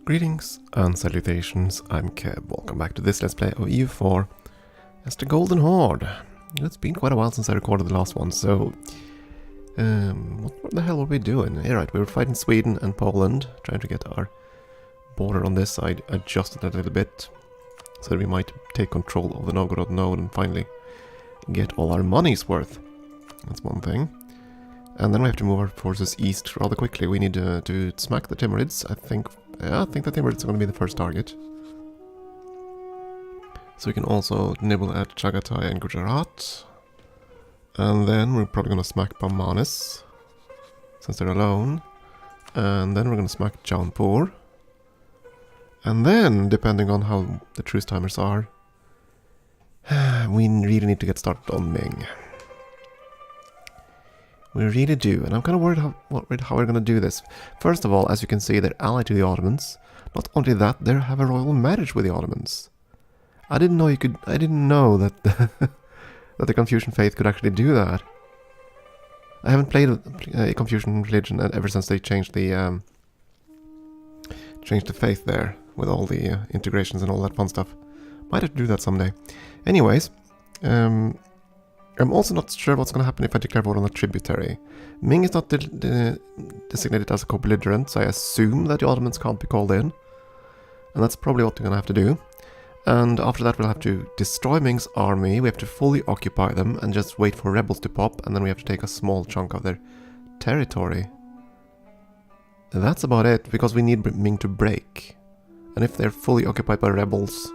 Greetings and salutations, I'm Keb. Welcome back to this Let's Play of EU4 as the Golden Horde. It's been quite a while since I recorded the last one, so... what the hell were we doing? Yeah, right, we were fighting Sweden and Poland, trying to get our border on this side adjusted a little bit, so that we might take control of the Novgorod node and finally get all our money's worth. That's one thing. And then we have to move our forces east rather quickly. We need to smack the Timurids, I think. Yeah, I think the Timurids are going to be the first target. So we can also nibble at Chagatai and Gujarat. And then we're probably going to smack Bamanis, since they're alone. And then we're going to smack Jaunpur. And then, depending on how the truce timers are, we really need to get started on Ming. We really do, and I'm kind of worried how we're going to do this. First of all, as you can see, they're allied to the Ottomans. Not only that, they have a royal marriage with the Ottomans. I didn't know you could. I didn't know that that the Confucian faith could actually do that. I haven't played a Confucian religion ever since they changed the faith there with all the integrations and all that fun stuff. Might have to do that someday. Anyways, I'm also not sure what's going to happen if I declare war on a tributary. Ming is not designated as a co-belligerent, so I assume that the Ottomans can't be called in. And that's probably what we're going to have to do. And after that we'll have to destroy Ming's army, we have to fully occupy them and just wait for rebels to pop, and then we have to take a small chunk of their territory. And that's about it, because we need Ming to break. And if they're fully occupied by rebels...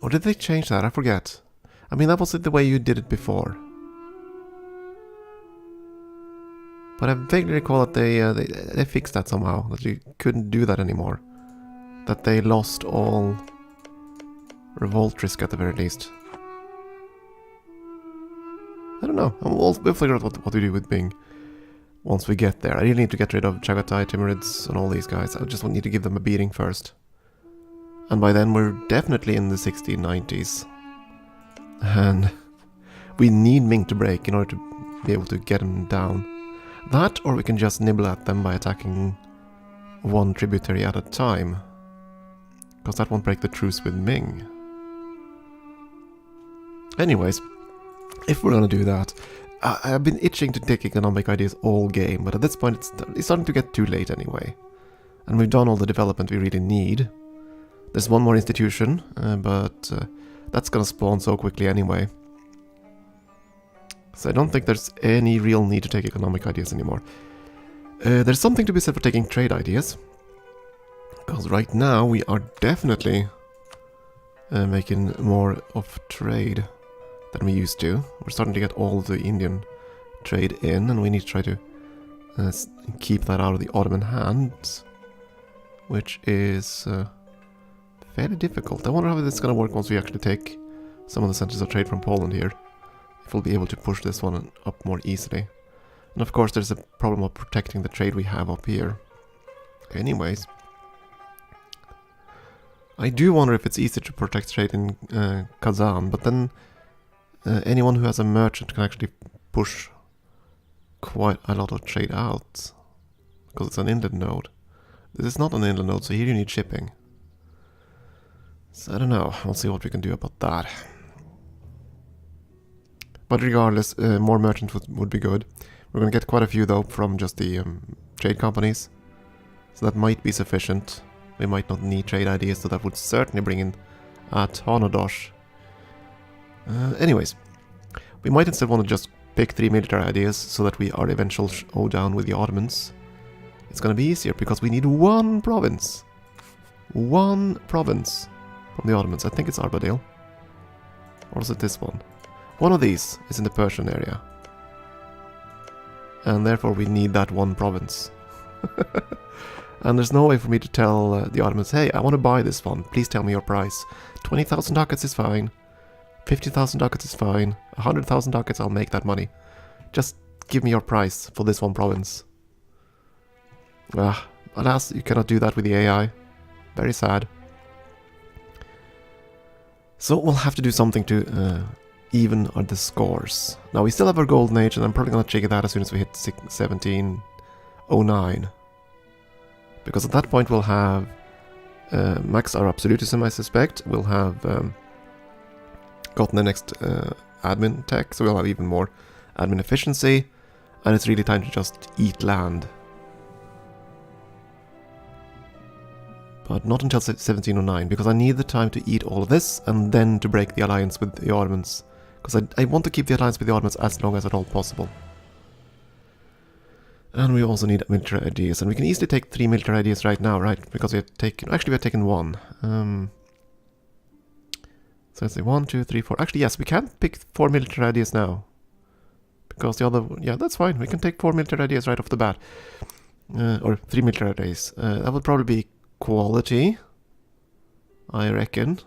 Or did they change that? I forget. I mean, that was the way you did it before. But I vaguely recall that they fixed that somehow. That you couldn't do that anymore. That they lost all revolt risk at the very least. I don't know. We'll figure out what we do with Bing once we get there. I really need to get rid of Chagatai, Timurids, and all these guys. I just need to give them a beating first. And by then we're definitely in the 1690s. And we need Ming to break in order to be able to get them down. That, or we can just nibble at them by attacking one tributary at a time. Because that won't break the truce with Ming. Anyways, if we're gonna do that, I've been itching to take economic ideas all game, but at this point it's starting to get too late anyway. And we've done all the development we really need. There's one more institution, but that's gonna spawn so quickly anyway. So I don't think there's any real need to take economic ideas anymore. There's something to be said for taking trade ideas. Because right now we are definitely making more of trade than we used to. We're starting to get all the Indian trade in, and we need to try to keep that out of the Ottoman hands. Which is... fairly difficult. I wonder how this is going to work once we actually take some of the centers of trade from Poland here. If we'll be able to push this one up more easily. And of course there's a problem of protecting the trade we have up here. Anyways. I do wonder if it's easy to protect trade in Kazan, but then anyone who has a merchant can actually push quite a lot of trade out. Because it's an inland node. This is not an inland node, so here you need shipping. So I don't know, we'll see what we can do about that. But regardless, more merchants would be good. We're gonna get quite a few though from just the trade companies. So that might be sufficient. We might not need trade ideas, so that would certainly bring in Honodosh. Anyways, we might instead want to just pick 3 military ideas so that we are eventual showdown with the Ottomans. It's gonna be easier because we need one province. One province. From the Ottomans. I think it's Arbadale. Or is it this one? One of these is in the Persian area. And therefore we need that one province. And there's no way for me to tell the Ottomans, hey, I want to buy this one. Please tell me your price. 20,000 ducats is fine. 50,000 ducats is fine. 100,000 ducats, I'll make that money. Just give me your price for this one province. Alas, you cannot do that with the AI. Very sad. So we'll have to do something to even the scores. Now we still have our golden age, and I'm probably gonna check that as soon as we hit 1709. Because at that point we'll have maxed our absolutism, I suspect. We'll have gotten the next admin tech, so we'll have even more admin efficiency. And it's really time to just eat land. But not until 1709, because I need the time to eat all of this, and then to break the alliance with the Ottomans. Because I want to keep the alliance with the Ottomans as long as at all possible. And we also need military ideas, and we can easily take 3 military ideas right now, right? Because we have taken... Actually, we have taken 1. So let's say 1, 2, 3, 4... Actually, yes, we can pick 4 military ideas now. Because the other... Yeah, that's fine. We can take 4 military ideas right off the bat. Or 3 military ideas. That would probably be quality, I reckon.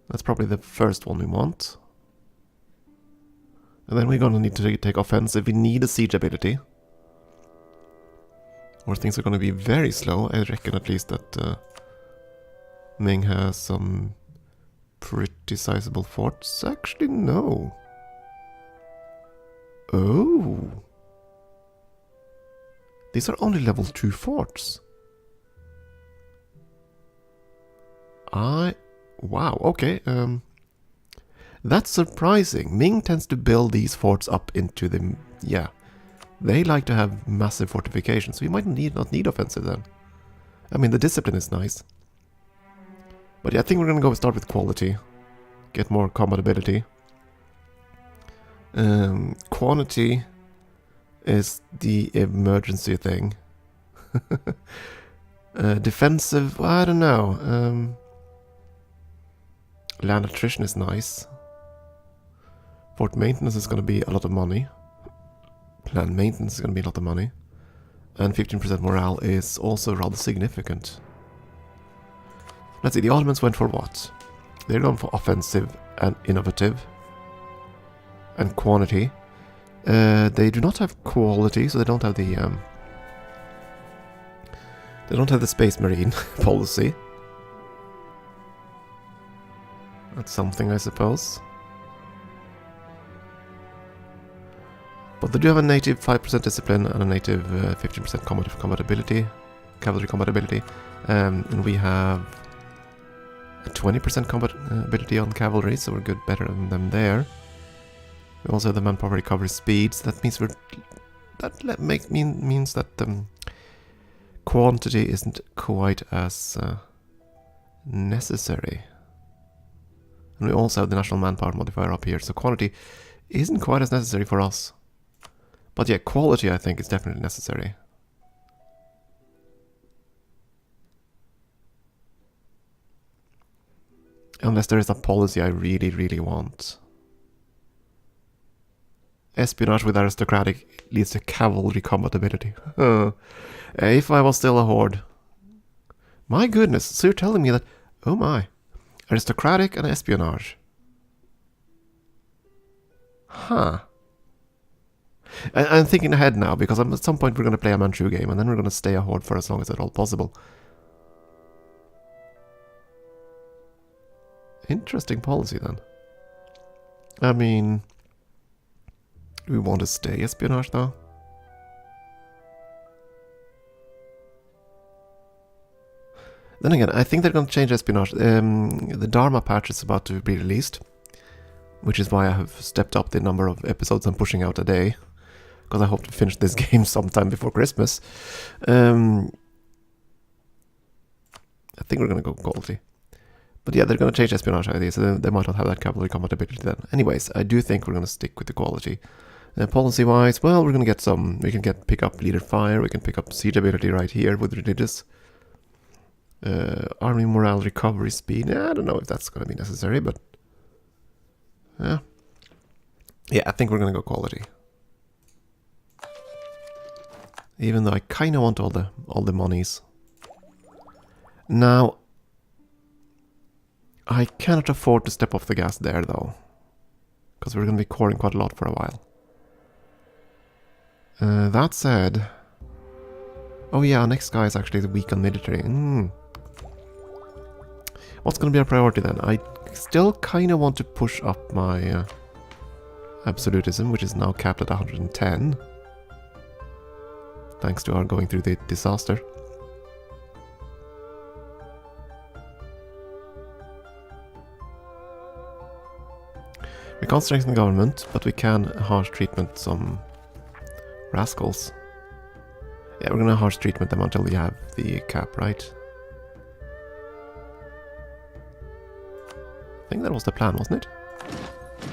That's probably the first one we want. And then we're going to need to take offensive. We need a siege ability. Or things are going to be very slow. I reckon at least that Ming has some pretty sizable forts. Actually, no. Oh. These are only level 2 forts. Wow, okay. That's surprising. Ming tends to build these forts up into the... Yeah. They like to have massive fortifications, so you might not need offensive then. I mean, the discipline is nice. But yeah, I think we're going to go start with quality. Get more combat ability. Quantity is the emergency thing. Defensive, I don't know. Land attrition is nice. Fort maintenance is going to be a lot of money. Land maintenance is going to be a lot of money. And 15% morale is also rather significant. Let's see, the Ottomans went for what? They're going for offensive and innovative. And quantity. They do not have quality, so they don't have the... they don't have the Space Marine policy. That's something, I suppose. But they do have a native 5% discipline and a native 15% combat ability, cavalry combat ability. And we have a 20% combat ability on cavalry, so we're good, better than them there. We also have the manpower recovery speeds. That means means that quantity isn't quite as necessary. And we also have the national manpower modifier up here, so quantity isn't quite as necessary for us. But yeah, quality I think is definitely necessary. Unless there is a policy I really, really want. Espionage with aristocratic leads to cavalry combat ability. If I was still a horde. My goodness, so you're telling me that... Oh my. Aristocratic and espionage. Huh. I'm thinking ahead now, because at some point we're going to play a Manchu game, and then we're going to stay a horde for as long as at all possible. Interesting policy then. I mean... Do we want to stay espionage though? Then again, I think they're going to change espionage. The Dharma patch is about to be released, which is why I have stepped up the number of episodes I'm pushing out a day, because I hope to finish this game sometime before Christmas. I think we're going to go quality. But yeah, they're going to change espionage ideas, so they might not have that cavalry combat ability then. Anyways, I do think we're going to stick with the quality. Policy-wise, well, we're going to get some... We can pick up leader fire, we can pick up siege ability right here with religious. Army morale recovery speed. I don't know if that's going to be necessary, but... Yeah, I think we're going to go quality. Even though I kind of want all the monies. Now... I cannot afford to step off the gas there, though. Because we're going to be coring quite a lot for a while. That said... Oh yeah, our next guy is actually the weak on military. What's going to be our priority then? I still kind of want to push up my absolutism, which is now capped at 110. Thanks to our going through the disaster. can't strengthen the government, but we can harsh treatment some rascals. Yeah, we're gonna harsh treatment them until we have the cap, right? I think that was the plan, wasn't it?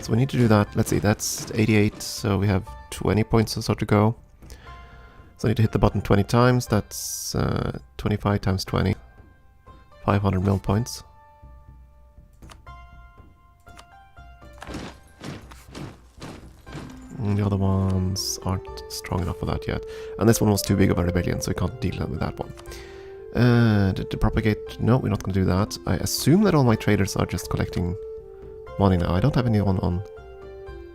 So we need to do that. Let's see, that's 88, so we have 20 points or so to go. So I need to hit the button 20 times, that's 25 times 20. 500 mil points. And the other ones aren't strong enough for that yet. And this one was too big of a rebellion, so we can't deal with that one. To propagate... No, we're not going to do that. I assume that all my traders are just collecting money now. I don't have anyone on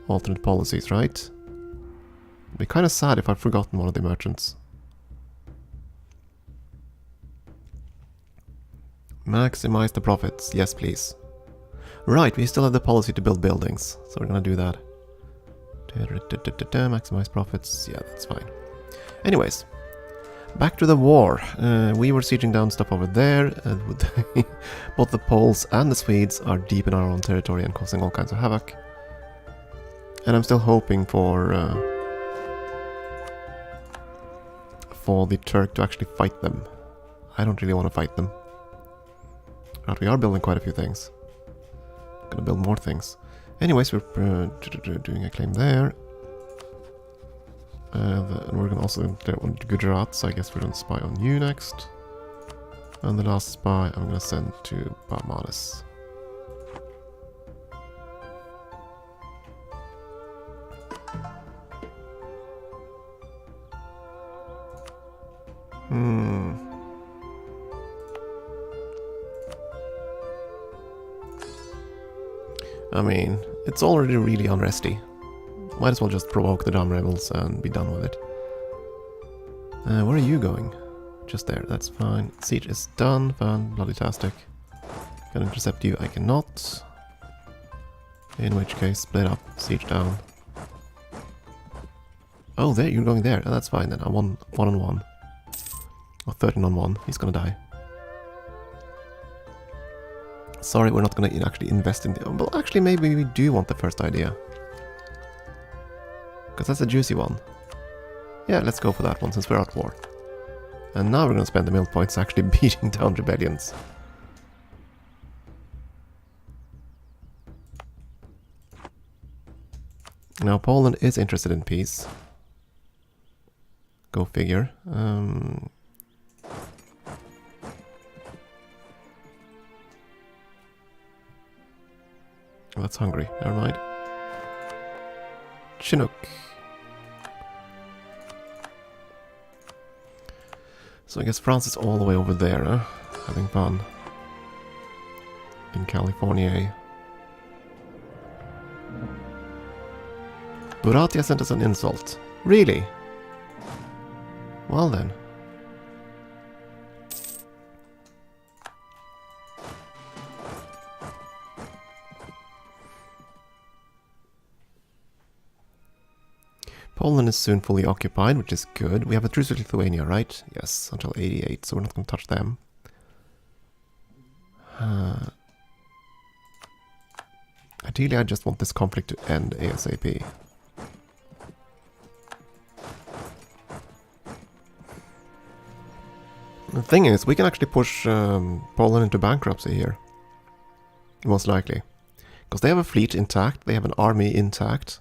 alternate policies, right? It'd be kind of sad if I've forgotten one of the merchants. Maximize the profits. Yes, please. Right, we still have the policy to build buildings, so we're going to do that. Maximize profits. Yeah, that's fine. Anyways, back to the war. We were sieging down stuff over there. Both the Poles and the Swedes are deep in our own territory and causing all kinds of havoc. And I'm still hoping for the Turk to actually fight them. I don't really want to fight them. But we are building quite a few things. Gonna build more things. Anyways, we're doing a claim there. And we're gonna also do Gujarat, so I guess we're gonna spy on you next. And the last spy I'm gonna send to Bamalis. I mean, it's already really unresty. Might as well just provoke the dumb rebels and be done with it. Where are you going? Just there, that's fine. Siege is done, fun, bloody-tastic. Can intercept you, I cannot. In which case, split up, siege down. Oh, there, you're going there. Oh, that's fine then. I'm one on one. Or 13 on 1. He's gonna die. Sorry, we're not gonna actually invest in the... Well, actually, maybe we do want the first idea. Because that's a juicy one. Yeah, let's go for that one, since we're at war. And now we're gonna spend the mill points actually beating down rebellions. Now, Poland is interested in peace. Go figure. Oh, that's Hungary. Never mind. Chinook. So I guess France is all the way over there, huh? Having fun. In California. Buratia sent us an insult. Really? Well then. Poland is soon fully occupied, which is good. We have a truce with Lithuania, right? Yes, until 88, so we're not going to touch them. Ideally, I just want this conflict to end ASAP. The thing is, we can actually push Poland into bankruptcy here. Most likely. Because they have a fleet intact, they have an army intact.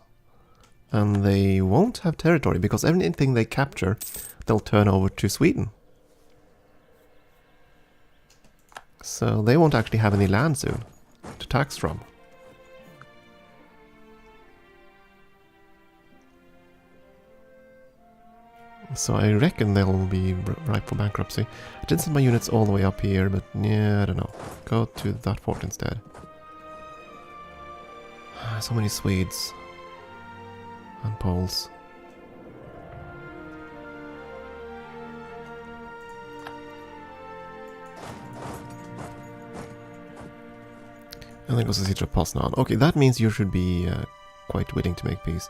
And they won't have territory, because anything they capture, they'll turn over to Sweden. So they won't actually have any land soon to tax from. So I reckon they'll be ripe for bankruptcy. I did send my units all the way up here, but yeah, I don't know. Go to that fort instead. So many Swedes. And Poles. And then goes the siege of Poznan. Okay, that means you should be quite willing to make peace.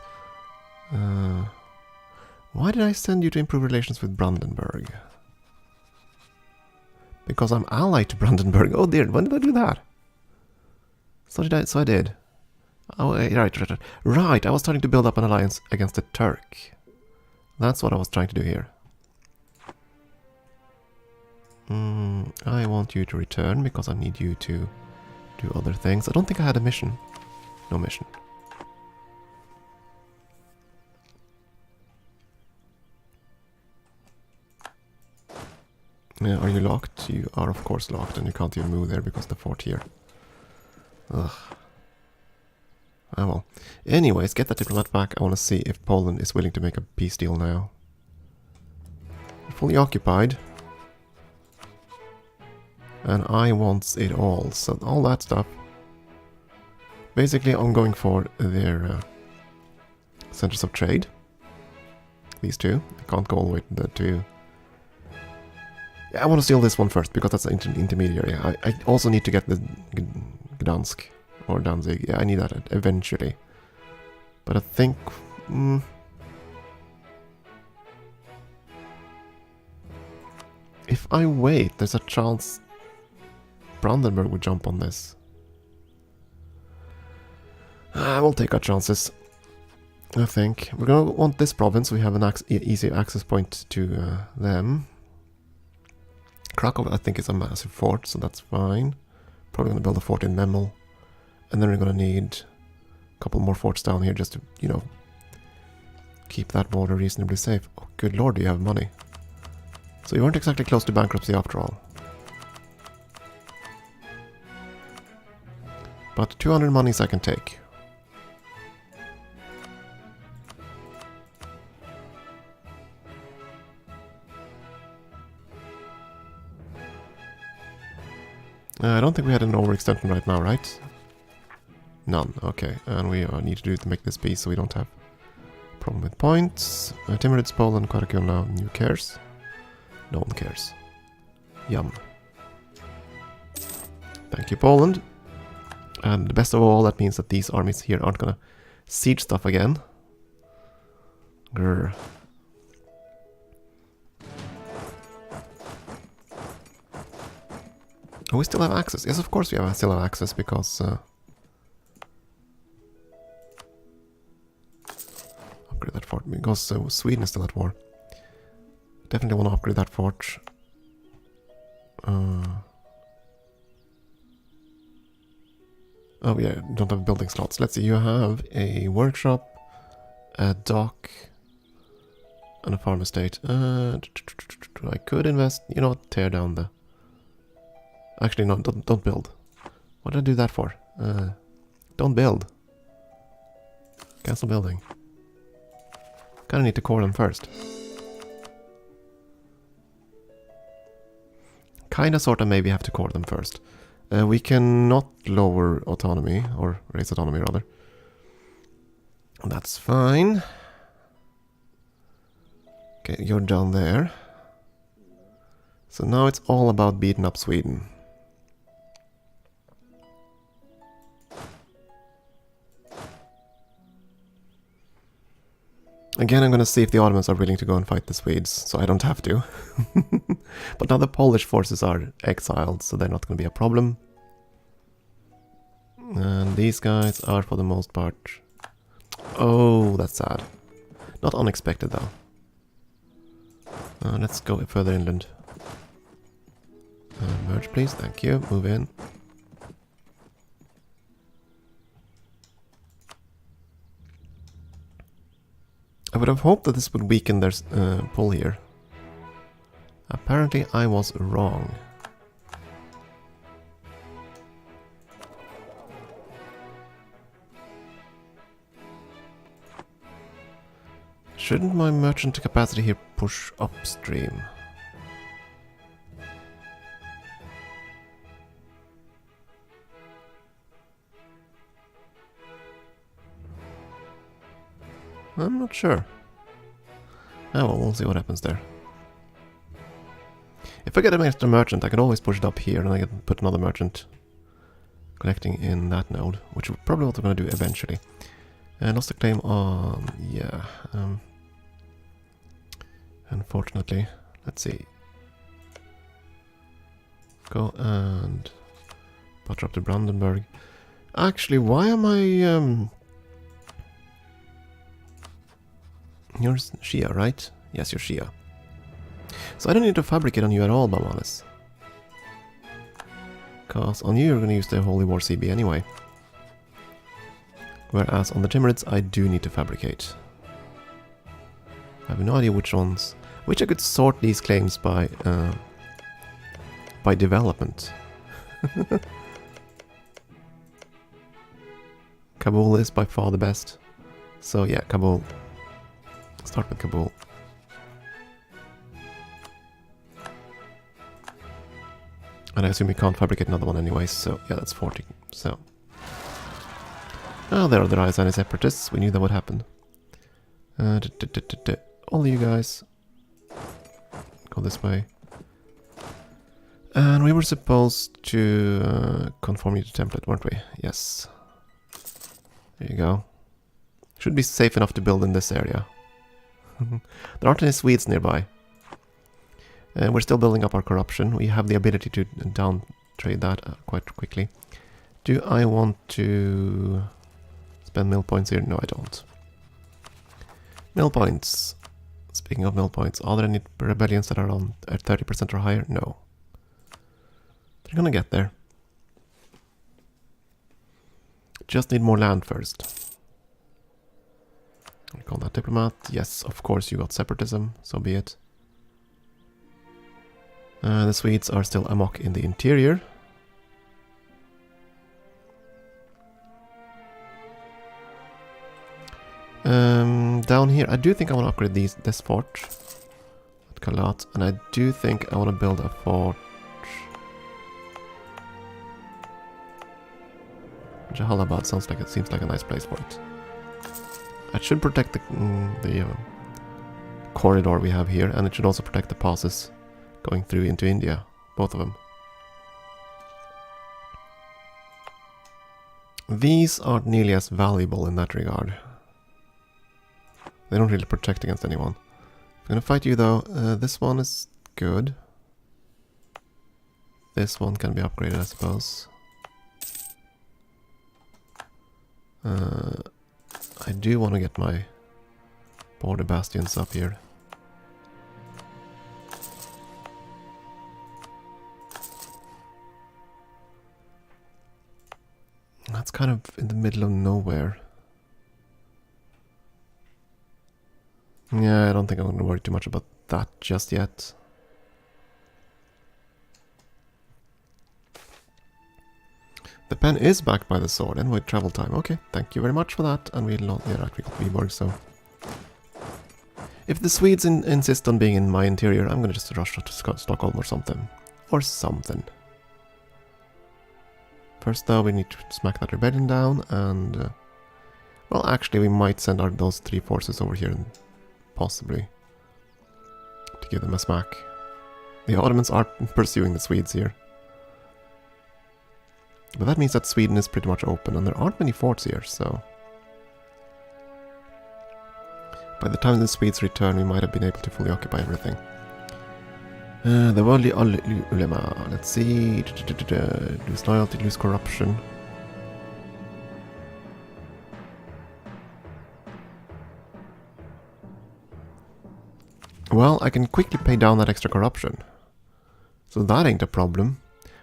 Why did I send you to improve relations with Brandenburg? Because I'm allied to Brandenburg. Oh dear, when did I do that? So I did. Oh, right. I was trying to build up an alliance against the Turk. That's what I was trying to do here. I want you to return because I need you to do other things. I don't think I had a mission. No mission. Yeah, are you locked? You are of course locked and you can't even move there because the fort here. Ugh. Oh well. Anyways, get that diplomat back. I want to see if Poland is willing to make a peace deal now. Fully occupied. And I want it all. So all that stuff. Basically, I'm going for their centers of trade. These two. I can't go all the way to the two. Yeah, I want to steal this one first because that's an intermediary. I also need to get the Gdansk or Danzig. Yeah, I need that eventually. But I think... if I wait, there's a chance Brandenburg would jump on this. I will take our chances. I think. We're gonna want this province. We have an easy access point to them. Krakow, I think, is a massive fort, so that's fine. Probably gonna build a fort in Memel. And then we're gonna need a couple more forts down here just to, you know, keep that border reasonably safe. Oh, good lord, do you have money? So you weren't exactly close to bankruptcy after all. But 200 monies I can take. I don't think we had an overextension right now, right? None, okay. And we need to do it to make this peace so we don't have a problem with points. Timurids, Poland, Karakula, who cares? No one cares. Yum. Thank you, Poland. And the best of all, that means that these armies here aren't gonna siege stuff again. Grr. Oh, we still have access. Yes, of course we still have access because... upgrade that fort because Sweden is still at war. Definitely want to upgrade that fort. Oh yeah, don't have building slots. Let's see, you have a workshop, a dock, and a farm estate. I could invest, you know what, tear down the... Actually, no, don't build. What did I do that for? Don't build. Cancel building. Kinda need to core them first. Kinda sorta maybe have to core them first. We cannot lower autonomy, or raise autonomy rather. That's fine. Okay, you're down there. So now it's all about beating up Sweden. Again, I'm gonna see if the Ottomans are willing to go and fight the Swedes, so I don't have to. But now the Polish forces are exiled, so they're not gonna be a problem. And these guys are, for the most part... Oh, that's sad. Not unexpected, though. Let's go further inland. Merge, please. Thank you. Move in. I would have hoped that this would weaken their pull here. Apparently, I was wrong. Shouldn't my merchant capacity here push upstream? I'm not sure. Oh well, we'll see what happens there. If I get an extra merchant, I can always push it up here and I can put another merchant connecting in that node, which we're probably what we're going to do eventually. And lost a claim on... yeah. Unfortunately. Let's see. Go and butter up to Brandenburg. Actually, why am I... You're Shia, right? Yes, you're Shia. So I don't need to fabricate on you at all, Bamalis. Because on you you're going to use the Holy War CB anyway. Whereas on the Timurids I do need to fabricate. I have no idea which ones... Which I could sort these claims by development. Kabul is by far the best. So yeah, Kabul. Start with Kabul. And I assume we can't fabricate another one anyway, so yeah, that's 40. So. Oh, there are the Ryazani separatists. We knew that would happen. All you guys. Go this way. And we were supposed to conform you to template, weren't we? Yes. There you go. Should be safe enough to build in this area. There aren't any Swedes nearby. We're still building up our corruption. We have the ability to down trade that quite quickly. Do I want to spend mill points here? No, I don't. Mill points. Speaking of mill points, are there any rebellions that are on at 30% or higher? No. They're gonna get there. Just need more land first. I call that diplomat. Yes, of course you got separatism, so be it. The Swedes are still amok in the interior. Down here, I do think I want to upgrade this fort at Kalat, and I do think I want to build a fort. Jahalabad seems like a nice place for it. It should protect the corridor we have here, and it should also protect the passes going through into India, both of them. These aren't nearly as valuable in that regard. They don't really protect against anyone. I'm gonna fight you though. This one is good. This one can be upgraded, I suppose. I do want to get my border bastions up here. That's kind of in the middle of nowhere. Yeah, I don't think I'm going to worry too much about that just yet. The pen is backed by the sword and with travel time. Okay, thank you very much for that. And we got Viborg, so... If the Swedes insist on being in my interior, I'm going to just rush to Stockholm or something. Or something. First though, we need to smack that rebellion down and... well, actually we might send those 3 forces over here and possibly to give them a smack. The Ottomans are pursuing the Swedes here. But that means that Sweden is pretty much open, and there aren't many forts here, so... By the time the Swedes return, we might have been able to fully occupy everything. The worldly ulema. Let's see... Lose loyalty, lose corruption. Well, I can quickly pay down that extra corruption. So that ain't a problem.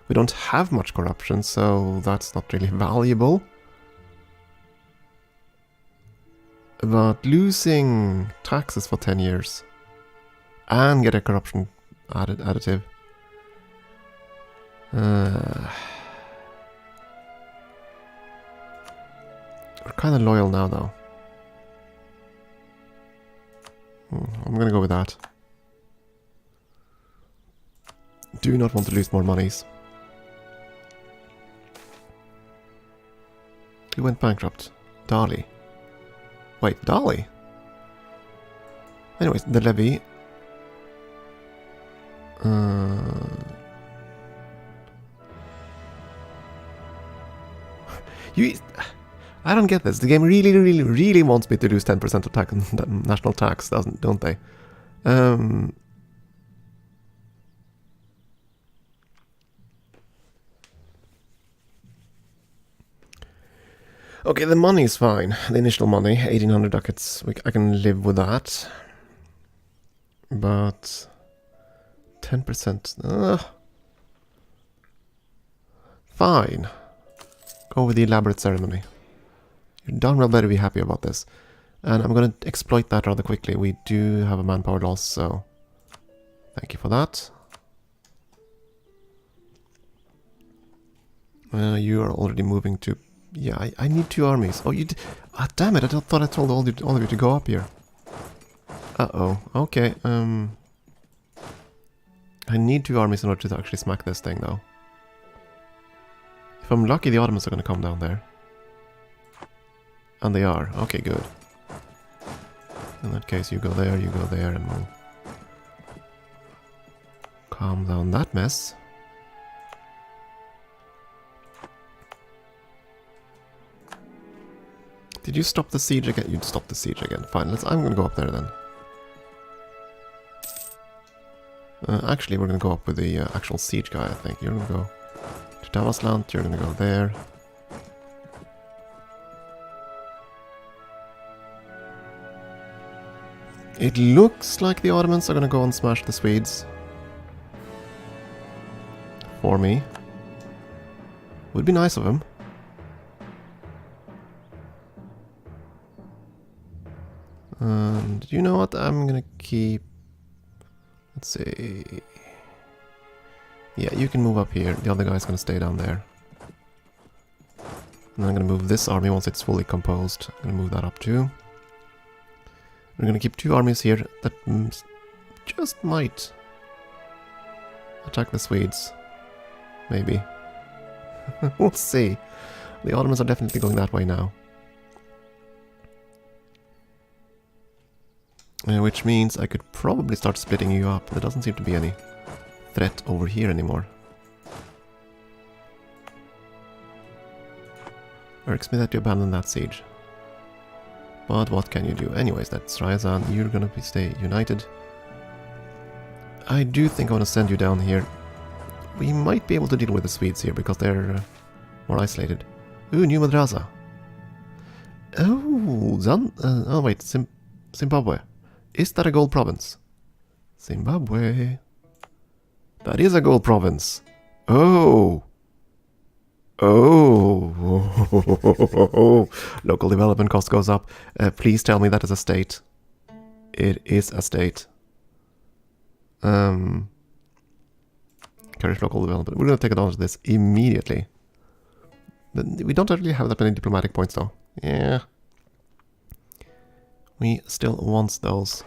We don't have much corruption, so that's not really valuable. But losing taxes for 10 years and get a corruption additive. We're kind of loyal now, though. I'm gonna go with that. Do not want to lose more monies. Who went bankrupt? Dali. Wait, Dali? Anyways, the levy. I don't get this. The game really wants me to lose 10% of national tax, don't they? Okay, the money is fine. The initial money, 1800 ducats, I can live with that. But 10%. Fine. Go with the elaborate ceremony. You darn well better be happy about this. And I'm going to exploit that rather quickly. We do have a manpower loss, so thank you for that. You are already moving to... Yeah, I need 2 armies. Oh, you... Ah, damn it, I thought I told all of you to go up here. Uh-oh, okay. I need 2 armies in order to actually smack this thing, though. If I'm lucky, the Ottomans are going to come down there. And they are. Okay, good. In that case, you go there, and we'll calm down that mess. Did you stop the siege again? You'd stop the siege again. Fine, I'm gonna go up there then. Actually, we're gonna go up with the actual siege guy, I think. You're gonna go to Davasland, you're gonna go there. It looks like the Ottomans are gonna go and smash the Swedes. For me. Would be nice of them. And you know what? I'm gonna keep... Let's see... Yeah, you can move up here. The other guy's gonna stay down there. And I'm gonna move this army once it's fully composed. I'm gonna move that up too. We're gonna keep 2 armies here that just might attack the Swedes. Maybe. We'll see. The Ottomans are definitely going that way now. Which means I could probably start splitting you up. There doesn't seem to be any threat over here anymore. Irks me that you abandoned that siege. But what can you do? Anyways, that's Ryazan. You're gonna stay united. I do think I want to send you down here. We might be able to deal with the Swedes here because they're more isolated. Ooh, New Madrasa. Oh, oh wait, Zimbabwe. Is that a gold province? Zimbabwe. That is a gold province. Oh. Oh. Local development cost goes up. Please tell me that is a state. It is a state. Encourage local development. We're going to take advantage of this immediately. But we don't really have that many diplomatic points though. Yeah. We still want those.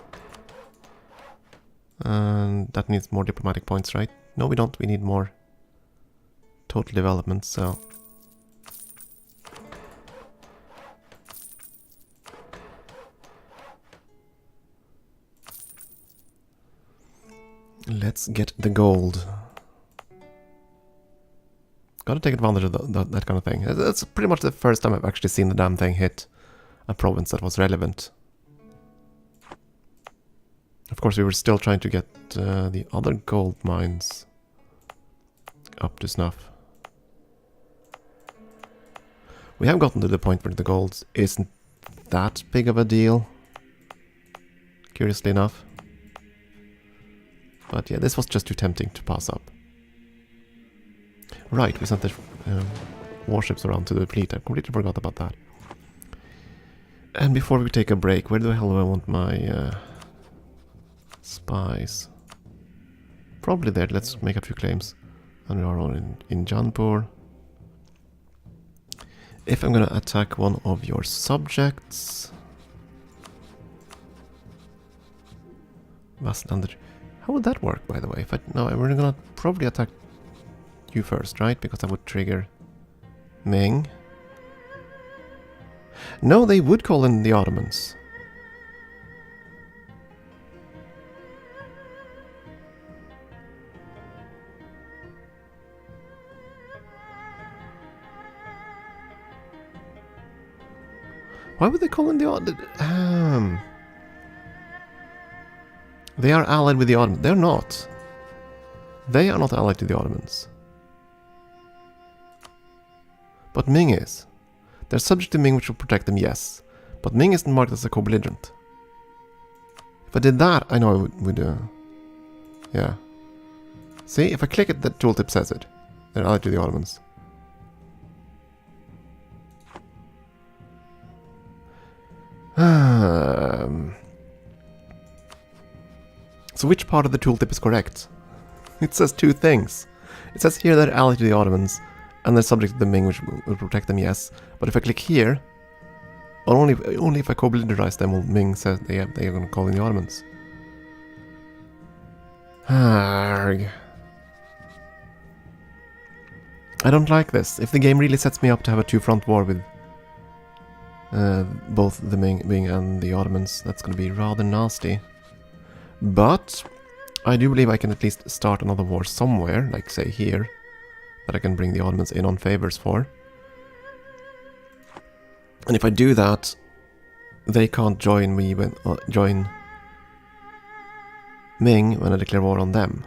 And that needs more diplomatic points, right? No, we don't. We need more total development, so... Let's get the gold. Gotta take advantage of that kind of thing. That's pretty much the first time I've actually seen the damn thing hit a province that was relevant. Of course, we were still trying to get the other gold mines up to snuff. We have gotten to the point where the gold isn't that big of a deal, curiously enough. But yeah, this was just too tempting to pass up. Right, we sent the warships around to the fleet. I completely forgot about that. And before we take a break, where the hell do I want my spies? Probably there. Let's make a few claims. And we are on in Jaunpur. If I'm gonna attack one of your subjects... Vaslander. How would that work, by the way? No, we're gonna probably attack you first, right? Because that would trigger Ming. No, they would call in the Ottomans. Why would they call in the Ottomans? They are allied with the Ottomans. They're not. They are not allied to the Ottomans. But Ming is. They're subject to Ming, which will protect them, yes. But Ming isn't marked as a co-belligerent. If I did that, I know I would yeah. See, if I click it, the tooltip says it. They're allied to the Ottomans. So which part of the tooltip is correct? It says two things. It says here they're allied to the Ottomans, and they're subject to the Ming, which will protect them, yes. But if I click here, only if I co-belligerize them will Ming say they are going to call in the Ottomans. Arrgh. I don't like this. If the game really sets me up to have a two-front war with both the Ming and the Ottomans, that's going to be rather nasty. But I do believe I can at least start another war somewhere, like say here, that I can bring the Ottomans in on favors for. And if I do that, they can't join me when join Ming when I declare war on them.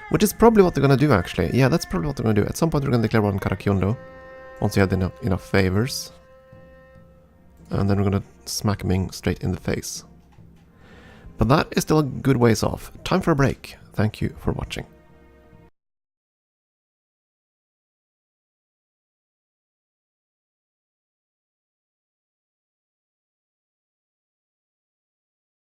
Which is probably what they're gonna do, actually. Yeah, that's probably what they're gonna do. At some point, they're gonna declare war on Karakyondo once we had enough favors, and then we're gonna smack Ming straight in the face. But that is still a good ways off. Time for a break. Thank you for watching.